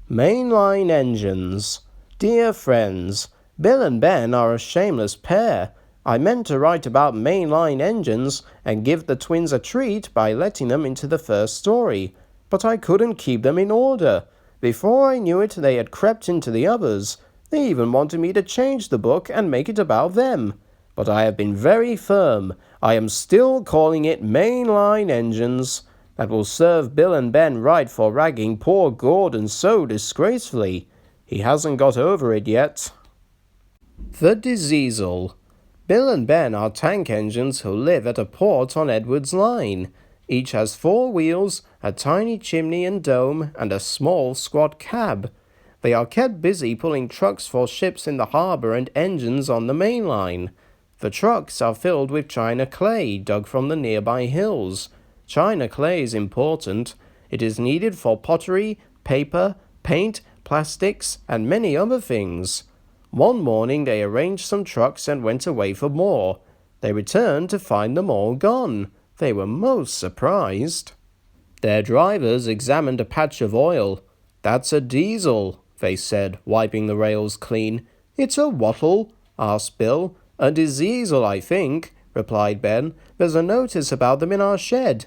Mainline engines. Dear friends, Bill and Ben are a shameless pair. I meant to write about mainline engines and give the twins a treat by letting them into the first story, but I couldn't keep them in order. Before I knew it, they had crept into the others. They even wanted me to change the book and make it about them. But I have been very firm. I am still calling it Mainline Engines. That will serve Bill and Ben right for ragging poor Gordon so disgracefully. He hasn't got over it yet. The Diesel. Bill and Ben are tank engines who live at a port on Edward's Line. Each has 4 wheels, a tiny chimney and dome, and a small squat cab. They are kept busy pulling trucks for ships in the harbour and engines on the main line. The trucks are filled with china clay dug from the nearby hills. China clay is important. It is needed for pottery, paper, paint, plastics, and many other things. One morning they arranged some trucks and went away for more. They returned to find them all gone. They were most surprised. Their drivers examined a patch of oil. "That's a diesel," they said, wiping the rails clean. "It's a wattle?" asked Bill. "A diesel, I think," replied Ben. "There's a notice about them in our shed."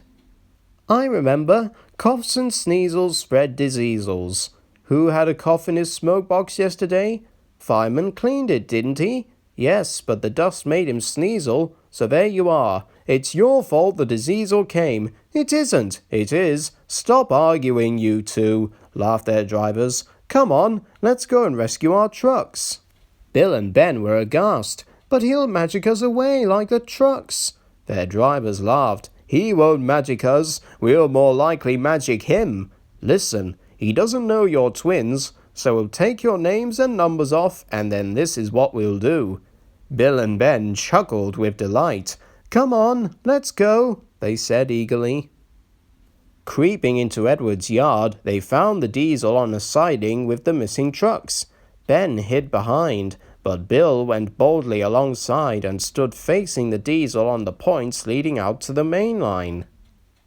"I remember. Coughs and sneezels spread diseases. Who had a cough in his smoke box yesterday? Fireman cleaned it, didn't he? Yes, but the dust made him sneezle, so there you are. It's your fault the diesel came." "It isn't." "It is. Stop arguing, you two," laughed their drivers. "Come on, let's go and rescue our trucks." Bill and Ben were aghast. "But he'll magic us away like the trucks." Their drivers laughed. "He won't magic us. We'll more likely magic him. Listen, he doesn't know you're twins, so we'll take your names and numbers off, and then this is what we'll do." Bill and Ben chuckled with delight. "Come on, let's go," they said eagerly. Creeping into Edward's yard, they found the diesel on a siding with the missing trucks. Ben hid behind, but Bill went boldly alongside and stood facing the diesel on the points leading out to the main line.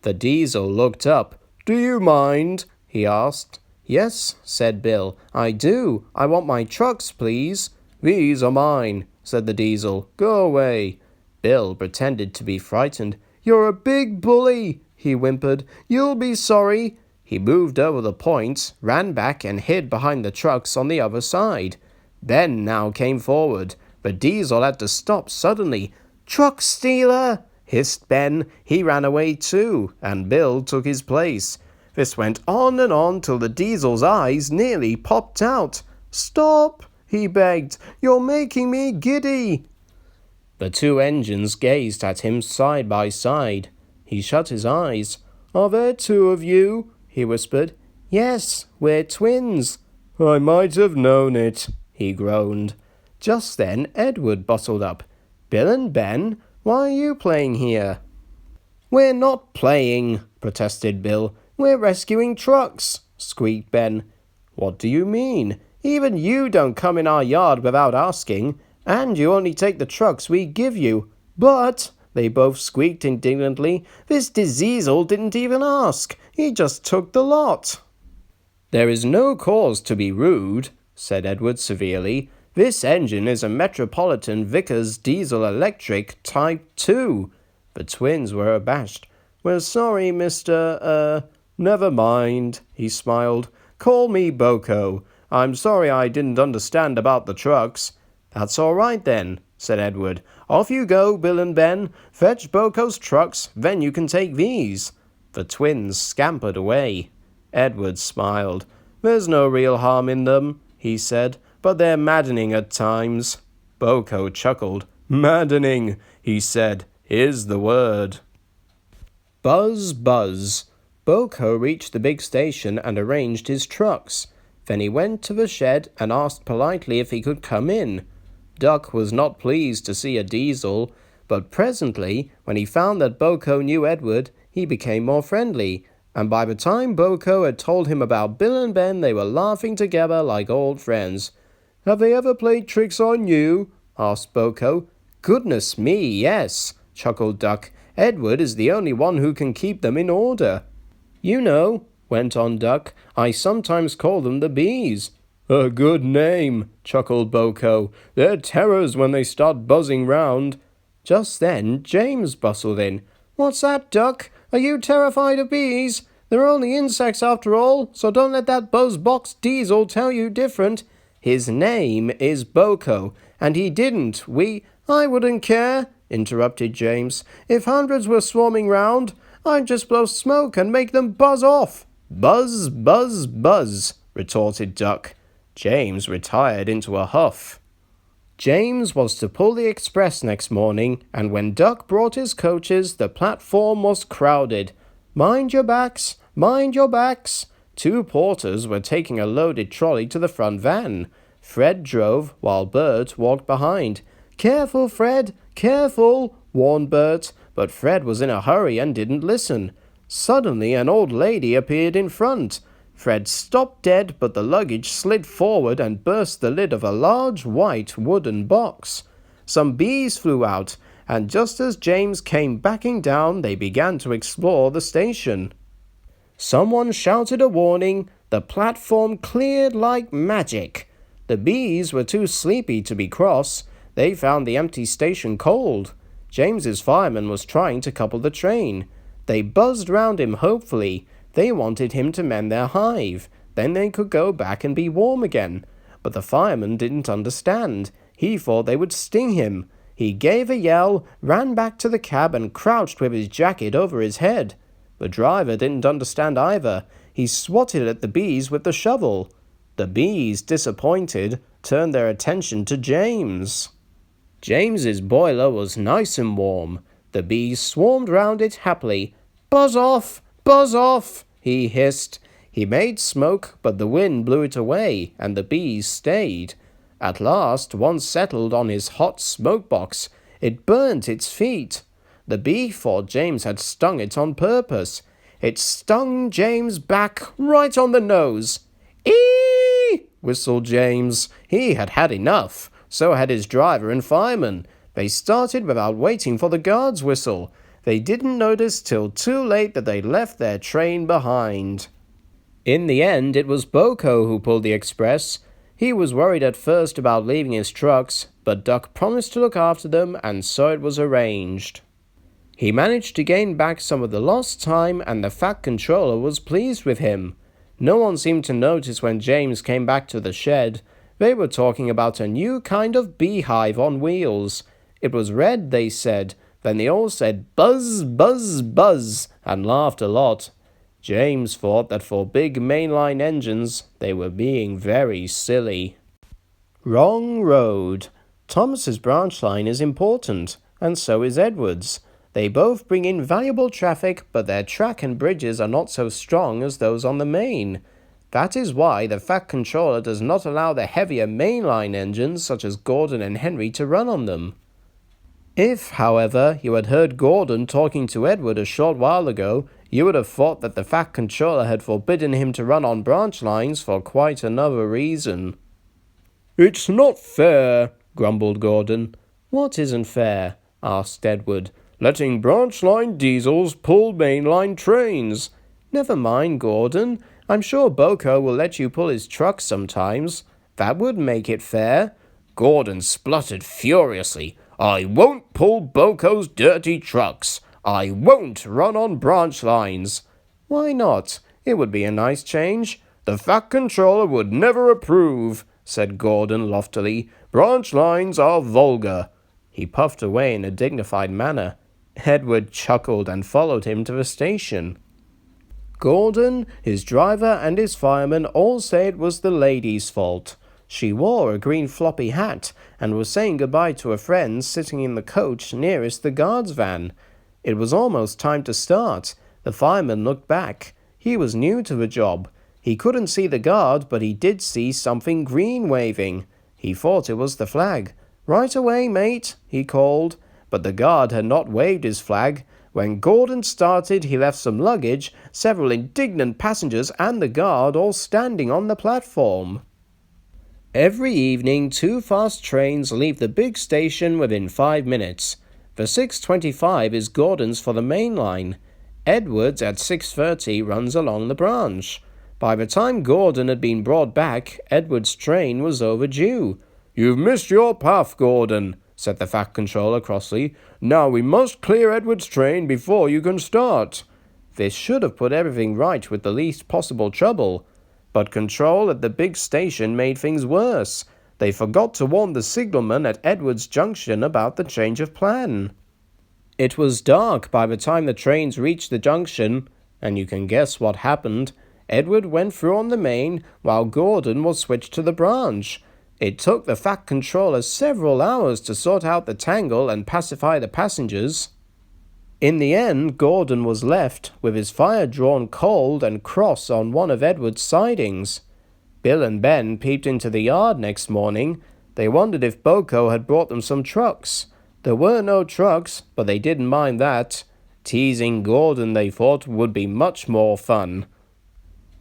The diesel looked up. "Do you mind?" he asked. "Yes," said Bill, "I do. I want my trucks, please." "These are mine," said the diesel. "Go away." Bill pretended to be frightened. "You're a big bully," he whimpered. "You'll be sorry." He moved over the points, ran back and hid behind the trucks on the other side. Ben now came forward. The diesel had to stop suddenly. "Truck stealer!" hissed Ben. He ran away too, and Bill took his place. This went on and on till the diesel's eyes nearly popped out. "Stop!" he begged. "You're making me giddy." The 2 engines gazed at him side by side. He shut his eyes. "Are there 2 of you?" he whispered. "Yes, we're twins." "I might have known it," he groaned. Just then Edward bustled up. "Bill and Ben, why are you playing here?" "We're not playing," protested Bill. "We're rescuing trucks," squeaked Ben. "What do you mean? Even you don't come in our yard without asking, and you only take the trucks we give you." "But," they both squeaked indignantly, "this diesel didn't even ask. He just took the lot." "There is no cause to be rude," said Edward severely. "This engine is a Metropolitan Vickers Diesel Electric Type 2. The twins were abashed. "We're sorry, Mr. Never mind," he smiled. "Call me Boko. I'm sorry I didn't understand about the trucks." "That's all right then," said Edward. "Off you go, Bill and Ben. Fetch Boko's trucks, then you can take these." The twins scampered away. Edward smiled. "There's no real harm in them," he said, "but they're maddening at times." Boko chuckled. "Maddening," he said, "is the word." Buzz, buzz. Boko reached the big station and arranged his trucks. Then he went to the shed and asked politely if he could come in. Duck was not pleased to see a diesel, but presently, when he found that Boko knew Edward, he became more friendly, and by the time Boko had told him about Bill and Ben, they were laughing together like old friends. "Have they ever played tricks on you?" asked Boko. "Goodness me, yes," chuckled Duck. "Edward is the only one who can keep them in order. You know, went on Duck. "I sometimes call them the bees." "A good name," chuckled Boko. "They're terrors when they start buzzing round." Just then James bustled in. "What's that, Duck? Are you terrified of bees? They're only insects after all, so don't let that buzzbox Diesel tell you different." "His name is Boko, and he didn't. I wouldn't care," interrupted James. "If hundreds were swarming round, I'd just blow smoke and make them buzz off." "Buzz, buzz, buzz," retorted Duck. James retired into a huff. James was to pull the express next morning, and when Duck brought his coaches, the platform was crowded. "Mind your backs, mind your backs." 2 porters were taking a loaded trolley to the front van. Fred drove, while Bert walked behind. "Careful, Fred, careful," warned Bert, but Fred was in a hurry and didn't listen. Suddenly, an old lady appeared in front. Fred stopped dead, but the luggage slid forward and burst the lid of a large white wooden box. Some bees flew out, and just as James came backing down, they began to explore the station. Someone shouted a warning. The platform cleared like magic. The bees were too sleepy to be cross. They found the empty station cold. James's fireman was trying to couple the train. They buzzed round him hopefully. They wanted him to mend their hive. Then they could go back and be warm again. But the fireman didn't understand. He thought they would sting him. He gave a yell, ran back to the cab and crouched with his jacket over his head. The driver didn't understand either. He swatted at the bees with the shovel. The bees, disappointed, turned their attention to James. James's boiler was nice and warm. The bees swarmed round it happily. "Buzz off! Buzz off!" he hissed. He made smoke, but the wind blew it away, and the bees stayed. At last, one settled on his hot smoke box. It burnt its feet. The bee thought James had stung it on purpose. It stung James back right on the nose. "Eee!" whistled James. He had had enough. So had his driver and fireman. They started without waiting for the guard's whistle. They didn't notice till too late that they'd left their train behind. In the end, it was Boko who pulled the express. He was worried at first about leaving his trucks, but Duck promised to look after them, and so it was arranged. He managed to gain back some of the lost time, and the Fat Controller was pleased with him. No one seemed to notice when James came back to the shed. They were talking about a new kind of beehive on wheels. It was red, they said. Then they all said buzz, buzz, buzz, and laughed a lot. James thought that for big mainline engines, they were being very silly. Wrong road. Thomas's branch line is important, and so is Edward's. They both bring in valuable traffic, but their track and bridges are not so strong as those on the main. That is why the Fat Controller does not allow the heavier mainline engines, such as Gordon and Henry, to run on them. If, however, you had heard Gordon talking to Edward a short while ago, you would have thought that the Fat Controller had forbidden him to run on branch lines for quite another reason. "It's not fair," grumbled Gordon. "What isn't fair?" asked Edward. "Letting branch line diesels pull mainline trains." "Never mind, Gordon. I'm sure Boko will let you pull his truck sometimes. That would make it fair." Gordon spluttered furiously. "I won't pull Boko's dirty trucks. I won't run on branch lines." "Why not? It would be a nice change." "The Fat Controller would never approve," said Gordon loftily. "Branch lines are vulgar." He puffed away in a dignified manner. Edward chuckled and followed him to the station. Gordon, his driver, and his fireman all say it was the lady's fault. She wore a green floppy hat and was saying goodbye to a friend sitting in the coach nearest the guard's van. It was almost time to start. The fireman looked back. He was new to the job. He couldn't see the guard, but he did see something green waving. He thought it was the flag. "Right away, mate," he called. But the guard had not waved his flag. When Gordon started, he left some luggage, several indignant passengers, and the guard all standing on the platform. Every evening, 2 fast trains leave the big station within 5 minutes. The 6:25 is Gordon's for the main line. Edward at 6:30 runs along the branch. By the time Gordon had been brought back, Edward's train was overdue. "You've missed your path, Gordon," said the Fat Controller crossly. "Now we must clear Edward's train before you can start." This should have put everything right with the least possible trouble. But control at the big station made things worse. They forgot to warn the signalman at Edward's Junction about the change of plan. It was dark by the time the trains reached the junction, and you can guess what happened. Edward went through on the main, while Gordon was switched to the branch. It took the Fat Controller several hours to sort out the tangle and pacify the passengers. In the end, Gordon was left with his fire drawn cold and cross on one of Edward's sidings. Bill and Ben peeped into the yard next morning. They wondered if Boko had brought them some trucks. There were no trucks, but they didn't mind that. Teasing Gordon, they thought, would be much more fun.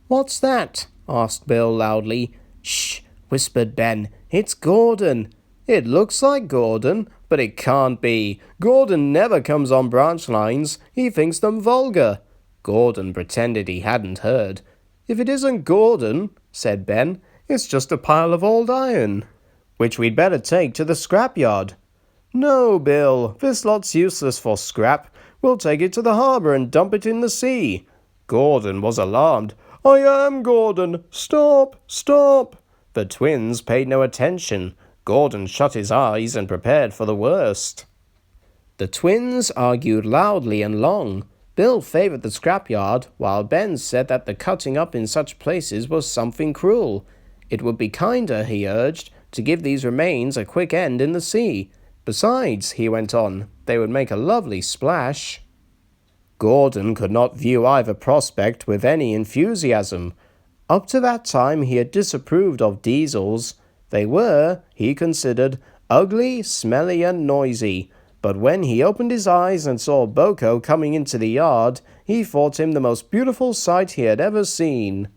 "What's that?" asked Bill loudly. "Shh," whispered Ben. "It's Gordon." "It looks like Gordon, but it can't be. Gordon never comes on branch lines. He thinks them vulgar." Gordon pretended he hadn't heard. "If it isn't Gordon," said Ben, "it's just a pile of old iron, which we'd better take to the scrapyard." "No, Bill, this lot's useless for scrap. We'll take it to the harbour and dump it in the sea." Gordon was alarmed. "I am Gordon. Stop, stop." The twins paid no attention. Gordon shut his eyes and prepared for the worst. The twins argued loudly and long. Bill favoured the scrapyard, while Ben said that the cutting up in such places was something cruel. It would be kinder, he urged, to give these remains a quick end in the sea. Besides, he went on, they would make a lovely splash. Gordon could not view either prospect with any enthusiasm. Up to that time he had disapproved of diesels. They were, he considered, ugly, smelly, and noisy. But when he opened his eyes and saw Boko coming into the yard, he thought him the most beautiful sight he had ever seen.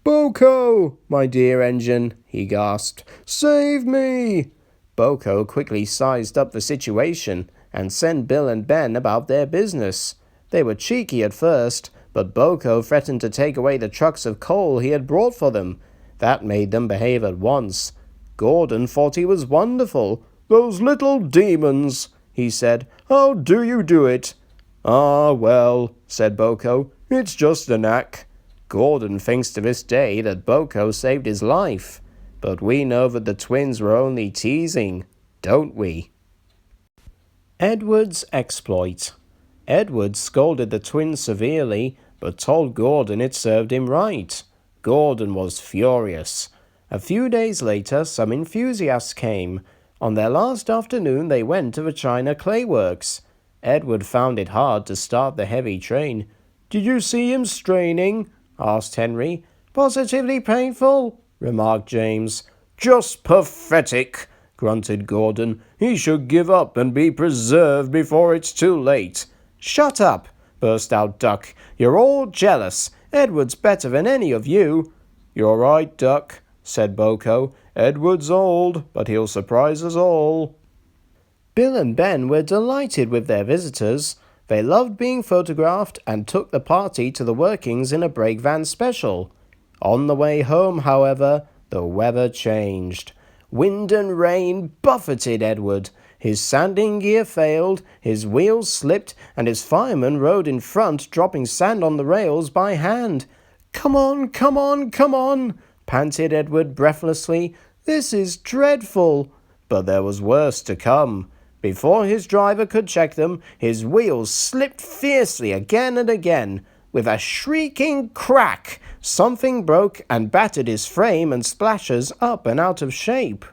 "Boko, my dear engine," he gasped, "save me!" Boko quickly sized up the situation and sent Bill and Ben about their business. They were cheeky at first, but Boko threatened to take away the trucks of coal he had brought for them. That made them behave at once. Gordon thought he was wonderful. "Those little demons," he said. "How do you do it?" "Ah, well," said Boko, "it's just a knack." Gordon thinks to this day that Boko saved his life. But we know that the twins were only teasing, don't we? Edward's exploit. Edward scolded the twins severely, but told Gordon it served him right. Gordon was furious. A few days later, some enthusiasts came. On their last afternoon, they went to the China Clay Works. Edward found it hard to start the heavy train. "Did you see him straining?" asked Henry. "Positively painful," remarked James. "Just pathetic," grunted Gordon. "He should give up and be preserved before it's too late." "Shut up," burst out Duck. "You're all jealous. Edward's better than any of you." "You're right, Duck," said Boko. "Edward's old, but he'll surprise us all." Bill and Ben were delighted with their visitors. They loved being photographed and took the party to the workings in a brake van special. On the way home, however, the weather changed. Wind and rain buffeted Edward. His sanding gear failed, his wheels slipped, and his fireman rode in front, dropping sand on the rails by hand. "Come on, come on, come on," panted Edward breathlessly. "This is dreadful." But there was worse to come. Before his driver could check them, his wheels slipped fiercely again and again. With a shrieking crack, something broke and battered his frame and splashers up and out of shape.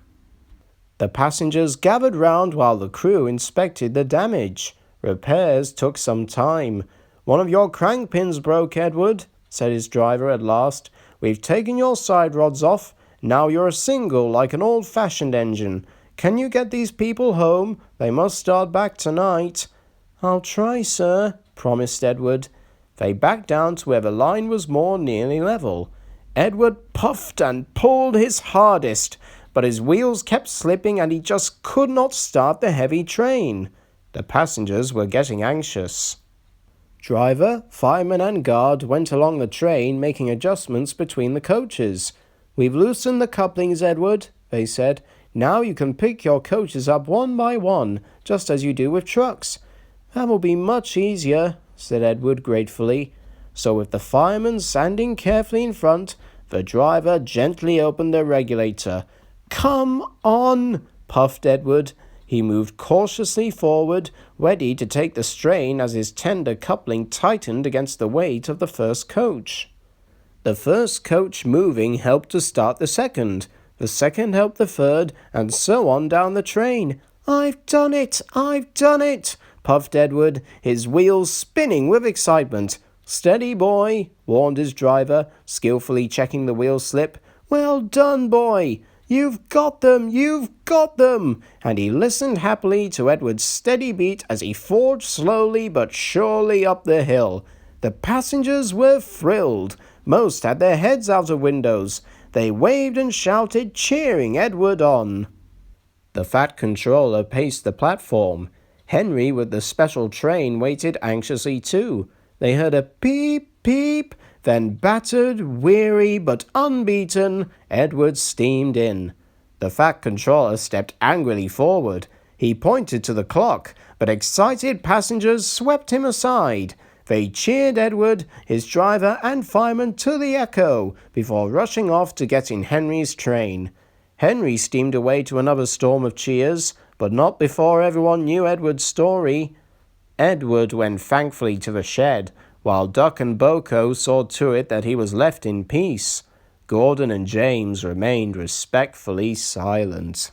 The passengers gathered round while the crew inspected the damage. Repairs took some time. "One of your crank pins broke, Edward," said his driver at last. "We've taken your side rods off. Now you're a single like an old-fashioned engine. Can you get these people home? They must start back tonight." "I'll try, sir," promised Edward. They backed down to where the line was more nearly level. Edward puffed and pulled his hardest, but his wheels kept slipping and he just could not start the heavy train. The passengers were getting anxious. Driver, fireman and guard went along the train making adjustments between the coaches. "We've loosened the couplings, Edward," they said. "Now you can pick your coaches up one by one, just as you do with trucks." "That will be much easier," said Edward gratefully. So with the fireman standing carefully in front, the driver gently opened the regulator. "Come on," puffed Edward. He moved cautiously forward, ready to take the strain as his tender coupling tightened against the weight of the first coach. The first coach moving helped to start the second helped the third, and so on down the train. "I've done it! I've done it!" puffed Edward, his wheels spinning with excitement. "Steady, boy," warned his driver, skillfully checking the wheel slip. "Well done, boy! You've got them! You've got them!" And he listened happily to Edward's steady beat as he forged slowly but surely up the hill. The passengers were thrilled. Most had their heads out of windows. They waved and shouted, cheering Edward on. The Fat Controller paced the platform. Henry with the special train waited anxiously too. They heard a peep, peep. Then battered, weary, but unbeaten, Edward steamed in. The Fat Controller stepped angrily forward. He pointed to the clock, but excited passengers swept him aside. They cheered Edward, his driver and fireman to the echo before rushing off to get in Henry's train. Henry steamed away to another storm of cheers, but not before everyone knew Edward's story. Edward went thankfully to the shed, while Duck and Boko saw to it that he was left in peace. Gordon and James remained respectfully silent.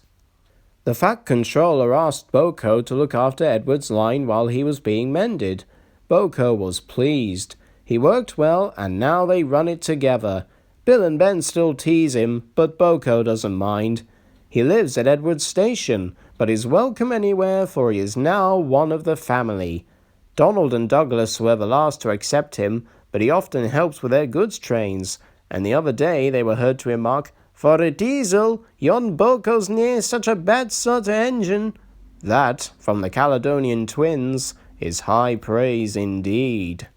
The Fat Controller asked Boko to look after Edward's line while he was being mended. Boko was pleased. He worked well, and now they run it together. Bill and Ben still tease him, but Boko doesn't mind. He lives at Edward's station, but is welcome anywhere, for he is now one of the family. Donald and Douglas were the last to accept him, but he often helps with their goods trains, and the other day they were heard to remark, "For a diesel, yon Boko's near such a bad sort of engine." That, from the Caledonian twins, is high praise indeed.